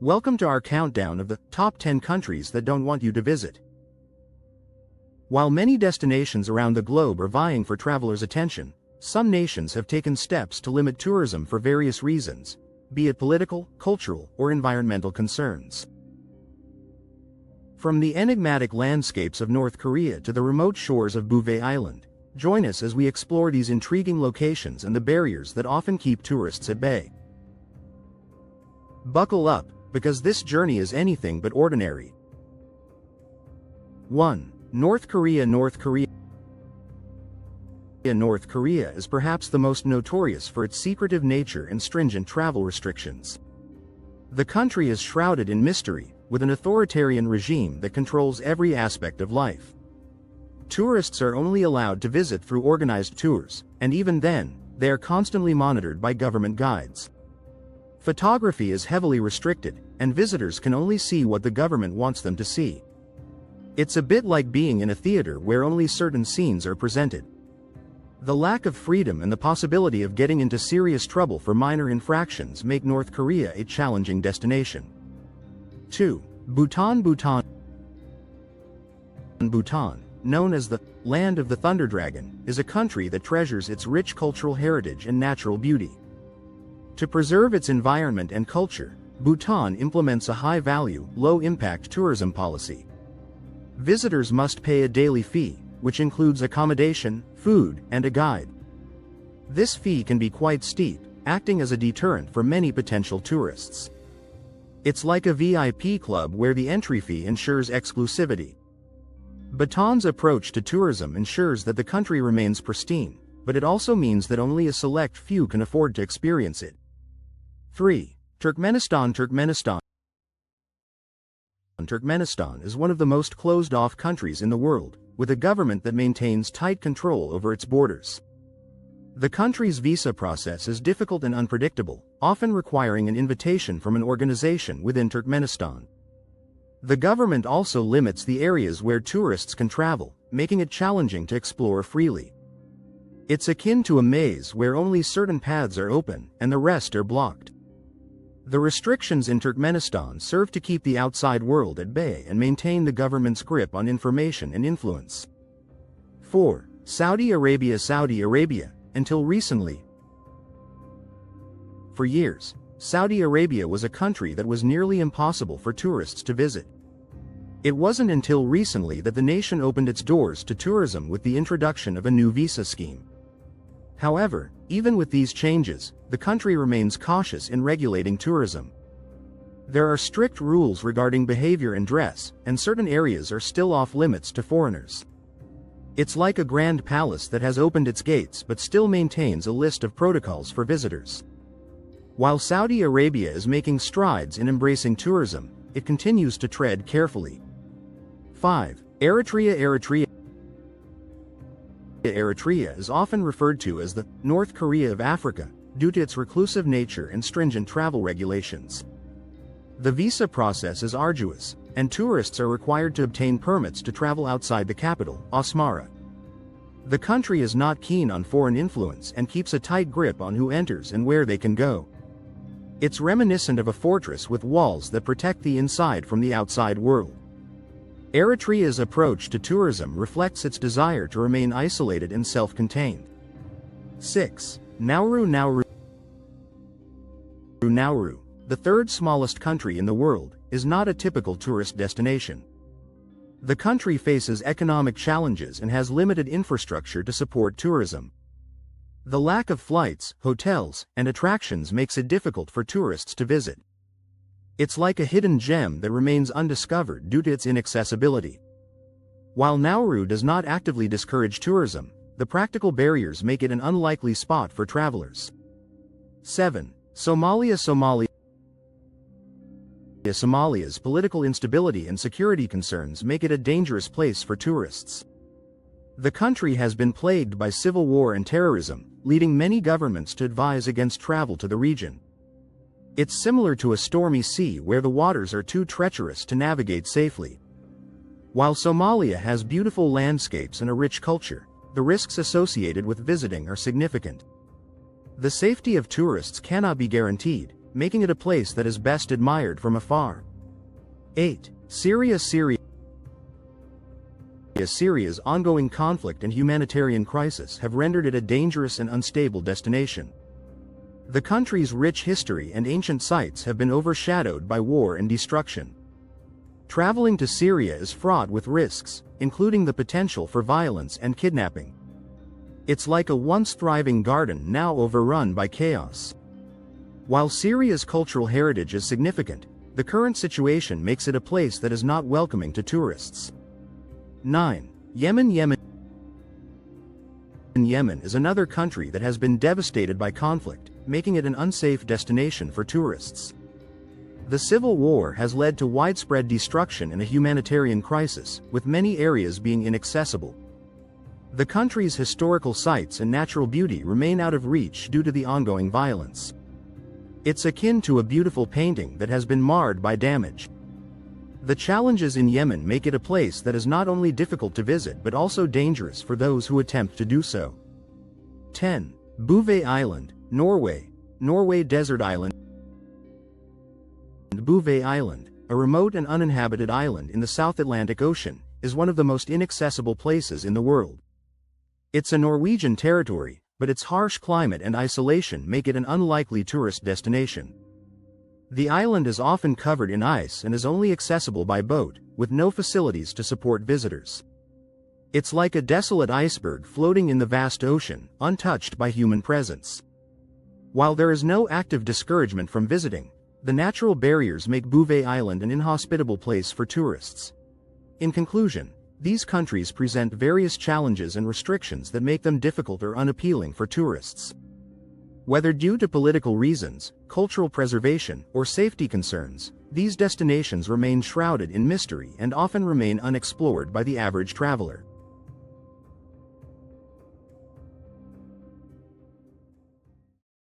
Welcome to our countdown of the top 10 countries that don't want you to visit. While many destinations around the globe are vying for travelers' attention, some nations have taken steps to limit tourism for various reasons, be it political, cultural, or environmental concerns. From the enigmatic landscapes of North Korea to the remote shores of Bouvet Island, join us as we explore these intriguing locations and the barriers that often keep tourists at bay. Buckle up, because this journey is anything but ordinary. 1. North Korea. North Korea is perhaps the most notorious for its secretive nature and stringent travel restrictions. The country is shrouded in mystery, with an authoritarian regime that controls every aspect of life. Tourists are only allowed to visit through organized tours, and even then, they are constantly monitored by government guides. Photography is heavily restricted, and visitors can only see what the government wants them to see. It's a bit like being in a theater where only certain scenes are presented. The lack of freedom and the possibility of getting into serious trouble for minor infractions make North Korea a challenging destination. 2. Bhutan. Bhutan, known as the Land of the Thunder Dragon, is a country that treasures its rich cultural heritage and natural beauty. To preserve its environment and culture, Bhutan implements a high-value, low-impact tourism policy. Visitors must pay a daily fee, which includes accommodation, food, and a guide. This fee can be quite steep, acting as a deterrent for many potential tourists. It's like a VIP club where the entry fee ensures exclusivity. Bhutan's approach to tourism ensures that the country remains pristine, but it also means that only a select few can afford to experience it. 3. Turkmenistan. Turkmenistan is one of the most closed-off countries in the world, with a government that maintains tight control over its borders. The country's visa process is difficult and unpredictable, often requiring an invitation from an organization within Turkmenistan. The government also limits the areas where tourists can travel, making it challenging to explore freely. It's akin to a maze where only certain paths are open and the rest are blocked. The restrictions in Turkmenistan serve to keep the outside world at bay and maintain the government's grip on information and influence. 4. Saudi Arabia. Until recently. For years, Saudi Arabia was a country that was nearly impossible for tourists to visit. It wasn't until recently that the nation opened its doors to tourism with the introduction of a new visa scheme. However, even with these changes, the country remains cautious in regulating tourism. There are strict rules regarding behavior and dress, and certain areas are still off limits to foreigners. It's like a grand palace that has opened its gates but still maintains a list of protocols for visitors. While Saudi Arabia is making strides in embracing tourism, it continues to tread carefully. 5. Eritrea. Eritrea is often referred to as the North Korea of Africa, due to its reclusive nature and stringent travel regulations. The visa process is arduous, and tourists are required to obtain permits to travel outside the capital, Asmara. The country is not keen on foreign influence and keeps a tight grip on who enters and where they can go. It's reminiscent of a fortress with walls that protect the inside from the outside world. Eritrea's approach to tourism reflects its desire to remain isolated and self-contained. 6. Nauru. Nauru, the third smallest country in the world, is not a typical tourist destination. The country faces economic challenges and has limited infrastructure to support tourism. The lack of flights, hotels, and attractions makes it difficult for tourists to visit. It's like a hidden gem that remains undiscovered due to its inaccessibility. While Nauru does not actively discourage tourism, the practical barriers make it an unlikely spot for travelers. 7. Somalia. Somalia's political instability and security concerns make it a dangerous place for tourists. The country has been plagued by civil war and terrorism, leading many governments to advise against travel to the region. It's similar to a stormy sea where the waters are too treacherous to navigate safely. While Somalia has beautiful landscapes and a rich culture, the risks associated with visiting are significant. The safety of tourists cannot be guaranteed, making it a place that is best admired from afar. 8. Syria's ongoing conflict and humanitarian crisis have rendered it a dangerous and unstable destination. The country's rich history and ancient sites have been overshadowed by war and destruction. Traveling to Syria is fraught with risks, including the potential for violence and kidnapping. It's like a once thriving garden now overrun by chaos. While Syria's cultural heritage is significant, the current situation makes it a place that is not welcoming to tourists. 9. Yemen is another country that has been devastated by conflict, making it an unsafe destination for tourists. The civil war has led to widespread destruction and a humanitarian crisis, with many areas being inaccessible. The country's historical sites and natural beauty remain out of reach due to the ongoing violence. It's akin to a beautiful painting that has been marred by damage. The challenges in Yemen make it a place that is not only difficult to visit but also dangerous for those who attempt to do so. 10. Bouvet Island, Norway. Norway Desert Island. Bouvet Island, a remote and uninhabited island in the South Atlantic Ocean, is one of the most inaccessible places in the world. It's a Norwegian territory, but its harsh climate and isolation make it an unlikely tourist destination. The island is often covered in ice and is only accessible by boat, with no facilities to support visitors. It's like a desolate iceberg floating in the vast ocean, untouched by human presence. While there is no active discouragement from visiting, the natural barriers make Bouvet Island an inhospitable place for tourists. In conclusion, these countries present various challenges and restrictions that make them difficult or unappealing for tourists. Whether due to political reasons, cultural preservation, or safety concerns, these destinations remain shrouded in mystery and often remain unexplored by the average traveler.